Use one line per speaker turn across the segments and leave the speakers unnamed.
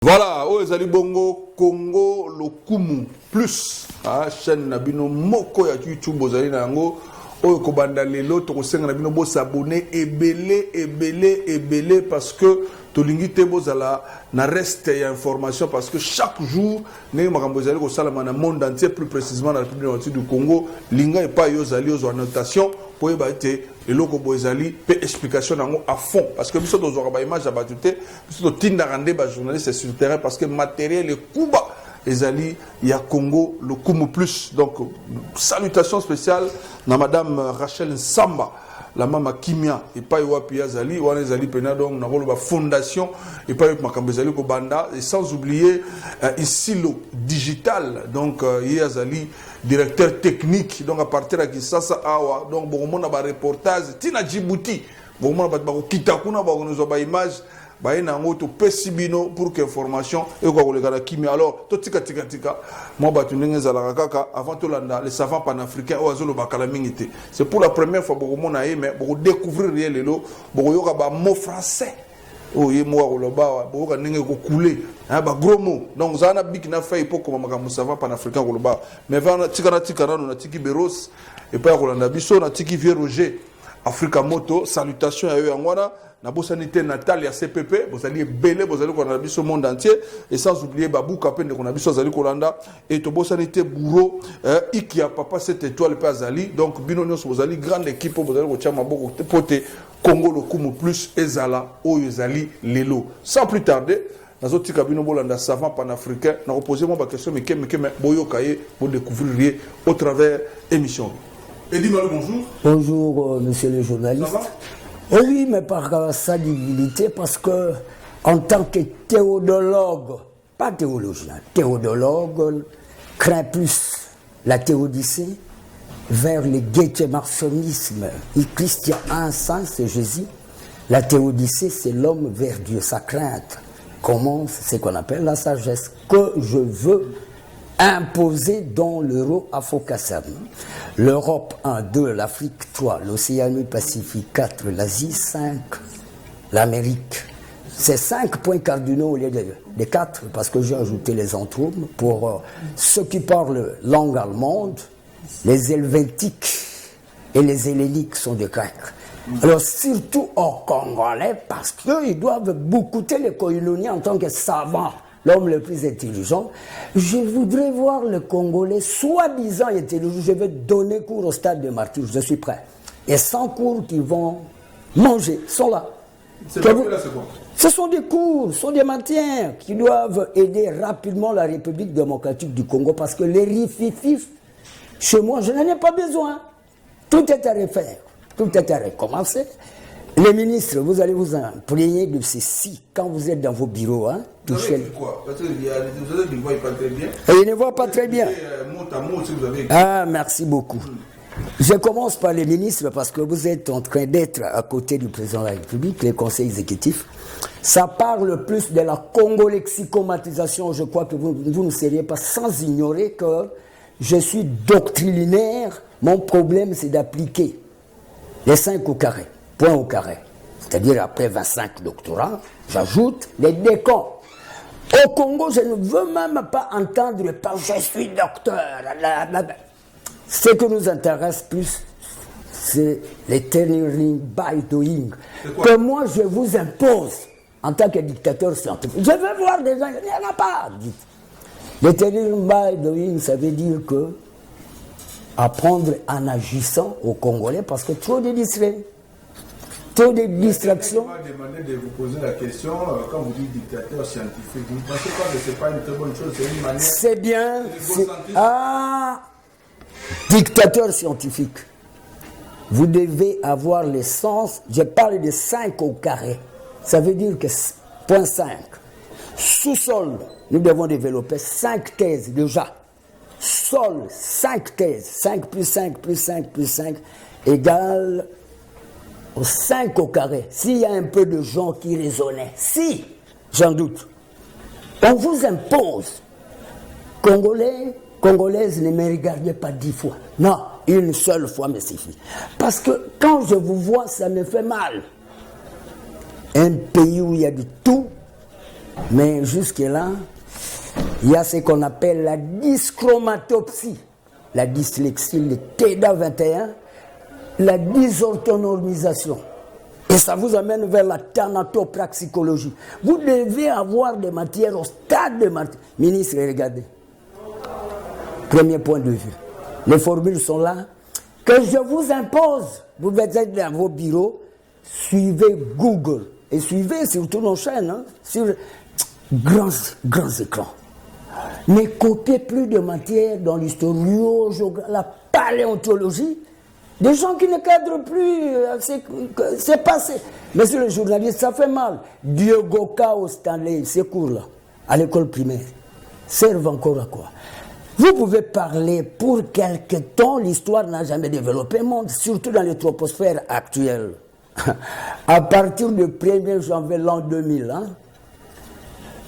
Voilà, Ezali Bongo, Congo, Lokumu, plus, chaîne Nabino Moko ya YouTube, Ozali Nango, Kobanda Lelo, Tokosenga Nabino Bo s'abonner, ebele, parce que Tolingite Bozala, na reste et information, parce que chaque jour, Né Marambozali, Kosalama, dans le monde entier, plus précisément dans la République du Congo, Linga et pas Yozali, aux annotations, pour ébater, et loko Bozali, peut explication à fond, parce que nous sommes dans une image à battuter, nous sommes dans journaliste sur le terrain, parce que matériel et Kuba, Ezali, il y a Congo, le Kumu Plus. Donc, salutations spéciales à Madame Rachel Samba, la maman Kimia, et pas Yoapi Azali, ou Azali Penadong, nous avons la fondation, et pas Makambezali Kobanda, et sans oublier ici le digital, donc Azali, directeur technique, donc à partir de Kisasa Awa, donc bon, on a un reportage, Tina Djibouti, bon, on a un Kitakuna, on a une image. Pour que information et quoi le kimi alors to tika moi batunenge zala kaka avant to landa les savants panafricains o azolo bakala mingité c'est pour la première fois beaucoup mon aïe mais pour découvrir rien lelo beaucoup yoka ba mot français o ye mo ko ba beaucoup nenge ko couler ba gros mot donc zana bik na fait pour comme makamu savant panafricain ko ba mais va tika na tiki beros et pas ko landa biso na tiki vieux Roger Africa Moto salutations à eux en wana na bosanité natale ya CPP vous allez belé vous allez qu'on a vu au monde entier et sans oublier Babou Kapende qu'on a vu sur Zali Kolanda et to bosanité bourreau Ikia papa cette étoile pas Zali donc binonio vous allez grande équipe vous allez au chama beaucoup poté Congo le Kumu plus ezala oyo Zali lelo sans plus tarder dans autres cabinets bolanda savant panafricain na reposer moi ma question mais boyo kaye pour découvrir au travers émission. Eddie Malo, bonjour.
Bonjour monsieur le journaliste. Ça va? Oh oui, mais par sa divinité, parce que en tant que théodologue, pas théologien, théodologue, craint plus la théodicée vers le guétémarcionisme. Il Christian un sens, c'est Jésus. La théodicée, c'est l'homme vers Dieu, sa crainte. Comment c'est qu'on appelle la sagesse que je veux imposé dans l'euro afro-Kassam. L'Europe 1, 2, l'Afrique 3, l'Océanie-Pacifique 4, l'Asie 5, l'Amérique. C'est 5 points cardinaux au lieu des 4, parce que j'ai ajouté les anthromes pour ceux qui parlent langue allemande, les helvétiques et les helléniques sont des Grecs. Alors surtout aux Congolais, parce qu'ils doivent boucouter les colonies en tant que savants. L'homme le plus intelligent, je voudrais voir le Congolais soi-disant intelligent. Je vais donner cours au stade de martyrs, je suis prêt. Et 100 cours qui vont manger sont là. C'est quoi? Ce sont des cours, ce sont des matières qui doivent aider rapidement la République démocratique du Congo parce que les rifififs, chez moi, je n'en ai pas besoin. Tout est à refaire, tout est à recommencer. Les ministres, vous allez vous imprégner de ceci quand vous êtes dans vos bureaux. Hein,
quoi? Parce que vous ne voyez pas très bien.
Et ils ne voient pas très bien. Ah, merci beaucoup. Je commence par les ministres parce que vous êtes en train d'être à côté du président de la République, les conseils exécutifs. Ça parle plus de la congolexicomatisation. Je crois que vous ne seriez pas sans ignorer que je suis doctrinaire. Mon problème, c'est d'appliquer les 5 au carré. Point au carré. C'est-à-dire après 25 doctorats, j'ajoute les décons. Au Congo, je ne veux même pas entendre « je suis docteur ». Ce qui nous intéresse plus, c'est les turning by doing. Que moi, je vous impose en tant que dictateur scientifique. Je veux voir des gens, il n'y en a pas. Le turning by doing, ça veut dire que apprendre en agissant aux Congolais parce que trop de distraits. Trop de distractions.
Je vais demander de vous poser la question, quand vous dites dictateur scientifique, vous pensez pas que ce n'est pas une très bonne chose, c'est une manière...
C'est bien. Ah, dictateur scientifique. Vous devez avoir le sens, je parle de 5 au carré. Ça veut dire que, point 5, sous-sol, nous devons développer 5 thèses déjà. Sol, 5 thèses, 5 plus 5 plus 5 plus 5 égale... 5 au carré, s'il y a un peu de gens qui raisonnaient, si, j'en doute, on vous impose, Congolais, Congolaises, ne me regardez pas 10 fois. Non, une seule fois me suffit. Parce que quand je vous vois, ça me fait mal. Un pays où il y a de tout, Mais jusque-là, il y a ce qu'on appelle la dyschromatopsie, la dyslexie, le TEDA 21, la dysorthonormisation. Et ça vous amène vers la thanatopraxicologie. Vous devez avoir des matières au stade de matière. Ministre, regardez. Premier point de vue. Les formules sont là. Que je vous impose. Vous devez être dans vos bureaux. Suivez Google. Et suivez surtout nos chaînes. Hein, sur grands écrans. Ne copiez plus de matière dans l'historiographie, la paléontologie. Des gens qui ne cadrent plus, c'est passé. Monsieur le journaliste, ça fait mal. Diogo Cao Stanley, ces cours-là, à l'école primaire, servent encore à quoi? Vous pouvez parler pour quelque temps, l'histoire n'a jamais développé le monde, surtout dans les troposphères actuelles. À partir du 1er janvier l'an 2000, hein,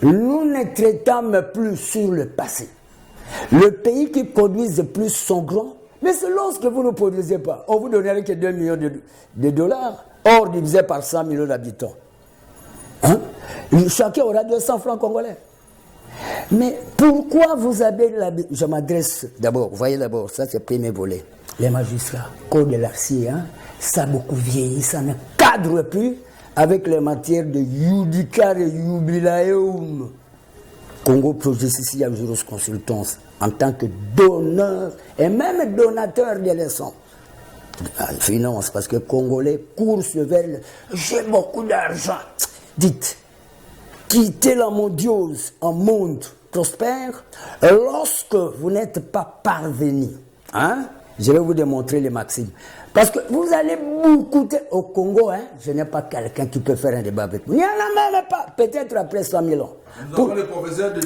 nous ne traitons plus sur le passé. Le pays qui produit le plus son grand. Mais c'est lorsque vous ne produisez pas, on vous donnerait que 2 millions de dollars, or divisé par 100 millions d'habitants. Hein? Chacun aura 200 francs congolais. Mais pourquoi vous avez je m'adresse d'abord, vous voyez d'abord, ça c'est le premier volet. Les magistrats, code de l'arcier, hein? Ça a beaucoup vieilli, ça ne cadre plus avec les matières de judicar et jubilaeum. Congo Project ici à Juros Consultance en tant que donneur et même donateur de leçons. Finance, parce que Congolais courent vers j'ai beaucoup d'argent. Dites, quittez la mondiose en monde prospère lorsque vous n'êtes pas parvenu. Hein? Je vais vous démontrer les maximes. Parce que vous allez beaucoup au Congo, hein, je n'ai pas quelqu'un qui peut faire un débat avec vous. Il n'y en a même pas, peut-être après 100 000 ans.
Nous avons les professeurs de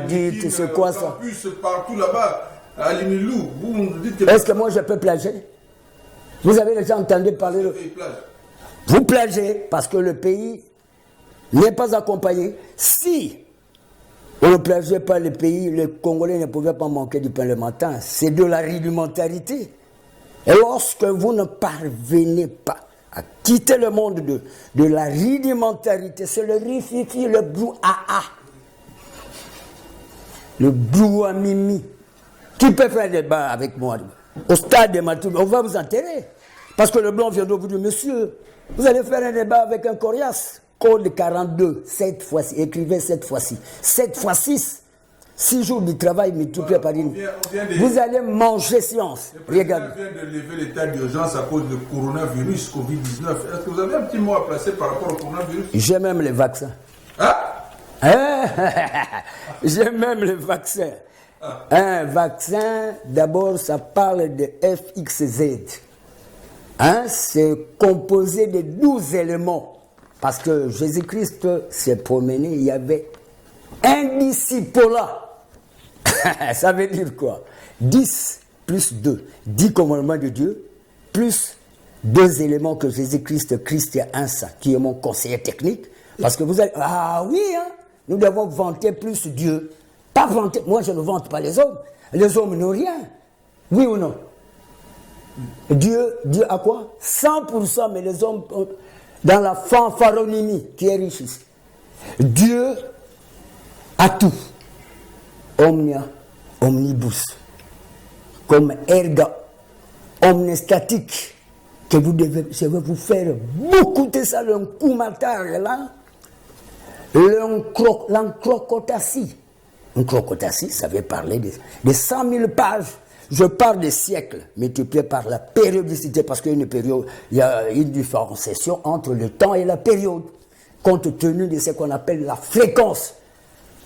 dites, c'est quoi ça?
Partout là-bas, à Limilou, vous dites que...
Est-ce que moi je peux plager? Vous avez déjà entendu parler de... Vous plagez parce que le pays n'est pas accompagné. Si on ne plageait pas le pays, les Congolais ne pouvaient pas manquer du pain le matin. C'est de la rudimentarité. Et lorsque vous ne parvenez pas à quitter le monde de la rudimentarité, c'est le rififi, le brouhaha, le brouhamimi. Qui peut faire un débat avec moi? Au stade de Matou, on va vous enterrer. Parce que le blanc vient de vous dire, monsieur, vous allez faire un débat avec un coriace. Code 42, 7 fois-ci, écrivez 7 fois-ci. 7 fois 6, 6 jours de travail multiplié par une. Vous allez manger science. Regardez.
Le président vient de lever l'état d'urgence à cause du coronavirus, Covid-19. Est-ce que vous avez un petit mot à placer par rapport au coronavirus?
J'ai même les vaccins. J'ai même les vaccins. Un vaccin, d'abord, ça parle de FXZ. Hein? C'est composé de 12 éléments. Parce que Jésus-Christ s'est promené, il y avait un discipola. Ça veut dire quoi? 10 plus 2. 10 commandements de Dieu, plus 2 éléments que Jésus-Christ, Christ Insa, qui est mon conseiller technique. Parce que vous allez... Ah oui, hein? Nous devons vanter plus Dieu. Pas vanter... Moi, je ne vante pas les hommes. Les hommes n'ont rien. Oui ou non? Dieu a quoi? 100%, mais les hommes... Dans la fanfaronimie qui est riche ici. Dieu a tout. Omnia, omnibus. Comme erga omnestatique. Que vous devez, je vais vous faire beaucoup de ça, le kumatar là. L'encrocotassie. L'encrocotassie, ça veut parler de 100 000 pages. Je parle des siècles, multipliés par la périodicité, parce qu'il y a une période, il y a une différenciation entre le temps et la période, compte tenu de ce qu'on appelle la fréquence.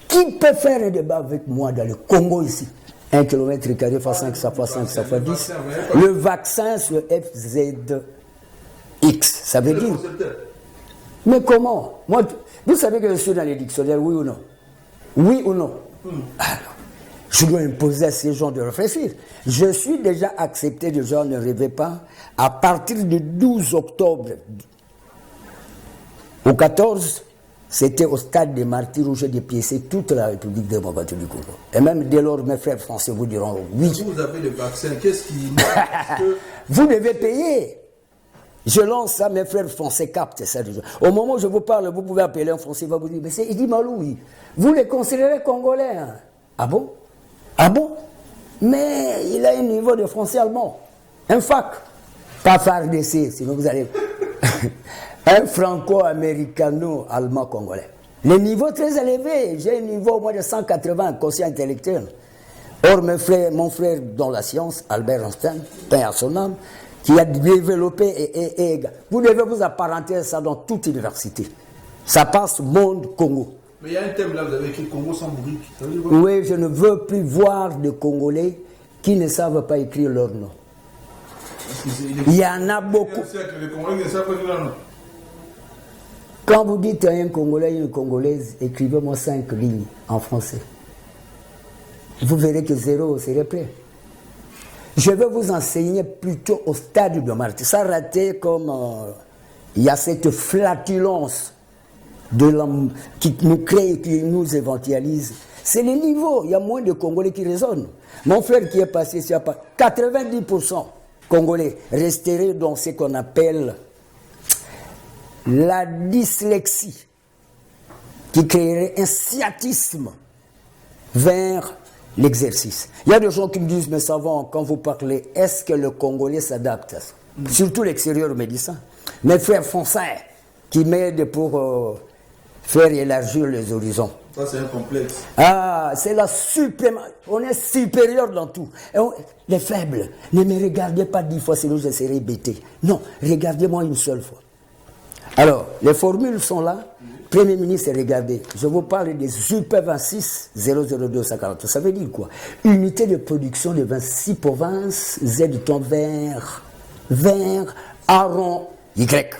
Qui peut faire un débat avec moi dans le Congo ici? 1 km² fois 5, ça fois 5, ça fois 10. Le vaccin sur FZX, ça veut dire... Mais comment? Moi, vous savez que je suis dans les dictionnaires, oui ou non? Oui ou non? Alors, je dois imposer à ces gens de réfléchir. Je suis déjà accepté, les gens ne rêvez pas, à partir du 12 octobre au 14, c'était au stade des martyrs où j'ai dépiécé toute la République démocratique du Congo. Et même dès lors, mes frères français vous diront oui.
Vous avez le vaccin, qu'est-ce qui...
Vous devez payer. Je lance ça, mes frères français captent ça. Au moment où je vous parle, vous pouvez appeler un français, il va vous dire, mais c'est Idi Malou, oui. Vous les considérez congolais, hein? Ah bon? Ah bon? Mais il a un niveau de français allemand. Un fac. Pas FARDC, sinon vous allez... un franco-américano-allemand congolais. Le niveau très élevé, j'ai un niveau au moins de 180, quotient intellectuel. Or, mon frère dans la science, Albert Einstein, paix à son âme, qui a développé et vous devez vous apparenter à ça dans toute université. Ça passe monde Congo.
Mais il y a un thème là, vous avez écrit Congo sans bourrique.
Oui, je ne veux plus voir de Congolais qui ne savent pas écrire leur nom. Il y en a beaucoup. Quand vous dites à un Congolais, une Congolaise, écrivez-moi 5 lignes en français. Vous verrez que 0 serait prêt. Je vais vous enseigner plutôt au stade de Martyr. Ça raté comme il y a cette flatulence qui nous crée et qui nous éventualise. C'est le niveau. Il y a moins de Congolais qui raisonnent. Mon frère qui est passé ici, 90% Congolais resteraient dans ce qu'on appelle la dyslexie, qui créerait un sciatisme vers l'exercice. Il y a des gens qui me disent, mais savant, quand vous parlez, est-ce que le Congolais s'adapte à ça? Surtout l'extérieur médecin. Mes frères français qui m'aident pour faire élargir les horizons.
Ça, c'est un complexe.
Ah, c'est la suprême. On est supérieur dans tout. Les faibles, ne me regardez pas 10 fois, sinon je serai bêté. Non, regardez-moi une seule fois. Alors, les formules sont là. Premier ministre, regardez, je vous parle des UP 26 002 140. Ça veut dire quoi? Unité de production de 26 provinces, Z vert, Aron, Y.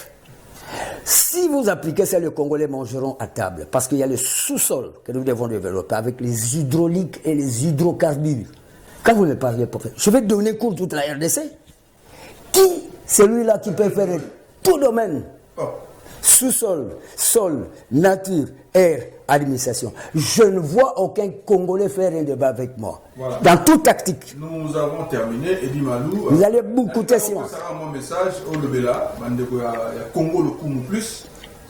Si vous appliquez ça, les Congolais mangeront à table, parce qu'il y a le sous-sol que nous devons développer avec les hydrauliques et les hydrocarbures. Quand vous me parlez, je vais donner cours toute la RDC. Qui, celui-là qui peut faire tout domaine? Sous-sol, sol, nature, air, administration. Je ne vois aucun Congolais faire un débat avec moi. Voilà. Dans toute tactique.
Nous avons terminé. Edi Malou.
Vous allez beaucoup tester.
Ça a mon message au Lebela. Il y a Congo le Kumu plus.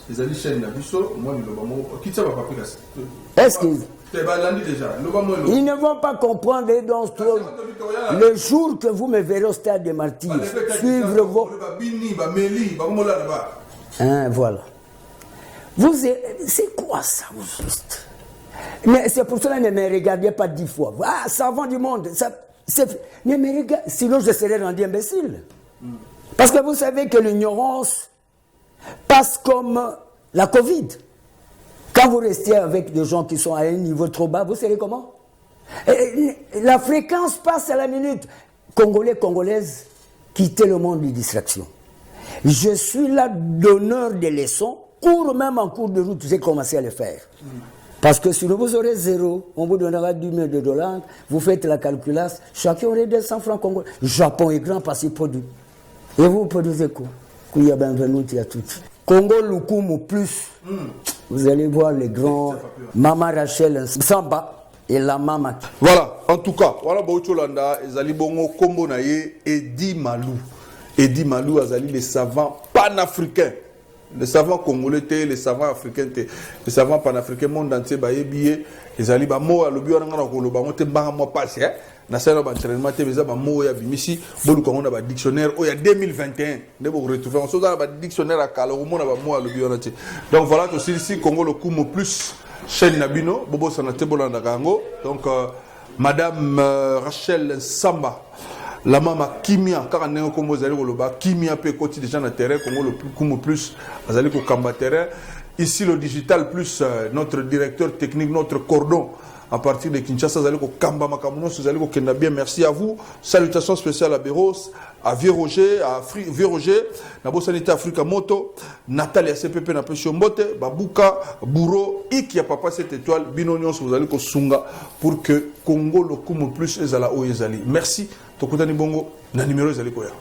Les amis chaîne Nabiso. Moi, le Lobamo. Qui ça va pas plus?
Est-ce que. Ils ne vont pas comprendre le jour que vous me verrez au stade de Martyrs, suivre vos... Hein, voilà. C'est quoi ça, vous juste? Mais c'est pour cela que ne me regardez pas 10 fois. Ah, savant du monde. Ne me regardez, sinon je serais rendu imbécile. Parce que vous savez que l'ignorance passe comme la Covid. Quand vous restez avec des gens qui sont à un niveau trop bas, vous savez comment? La fréquence passe à la minute. Congolais, Congolaises, quittez le monde des distractions. Je suis là donneur de leçons, ou même en cours de route, j'ai commencé à le faire. Parce que sinon vous aurez 0, on vous donnera 10 000 $, vous faites la calculasse, chacun aurait 200 francs congolais. Japon est grand parce qu'il produit. Et vous produisez quoi? Il y a bienvenue, il y a tout. Congo Lukumu plus, vous allez voir les grands, Maman Rachel Samba et la maman.
Voilà, en tout cas, voilà Baucholanda, Ezali Bongo, Kombo Naye, Edi Malou. Edi Malou, Azali, les savants panafricains. Les savants congolais, les savants africains, les savants panafricains, monde entier, Ezali, Mo, le bio, passé. Na sala ba entraînement te beza ba mo ya bimisi bolu ko ba dictionnaire o ya 2021 ne bo retrouver on so ba dictionnaire à kala o mona ba mo le bio na ti. Donc voilà que ici Congo le Kumu plus chaîne Nabino bobo sanate bolanda kango. Donc madame Rachel Samba la mama Kimia car on Congo zali ko loba Kimia pe koti déjà na terrain Congo le Kumu plus azali ko kamba terrain. Ici le digital plus notre directeur technique notre cordon à partir de Kinshasa, vous allez au Kamba Makamunos, vous allez au Kenda bien. Merci à vous. Salutations spéciales à Béros, à Vieux-Roger, à Vieux-Roger, Nabo Sanité Africa Moto, Nathalie CPP Napesio Mbote, Babuka, Bourreau, Iki a papa cette étoile, Binonions, vous allez au Sunga pour que Congo le Kumu plus Ezala O Ezali. Merci. Tokutani Bongo, na numéro Ezali Koya.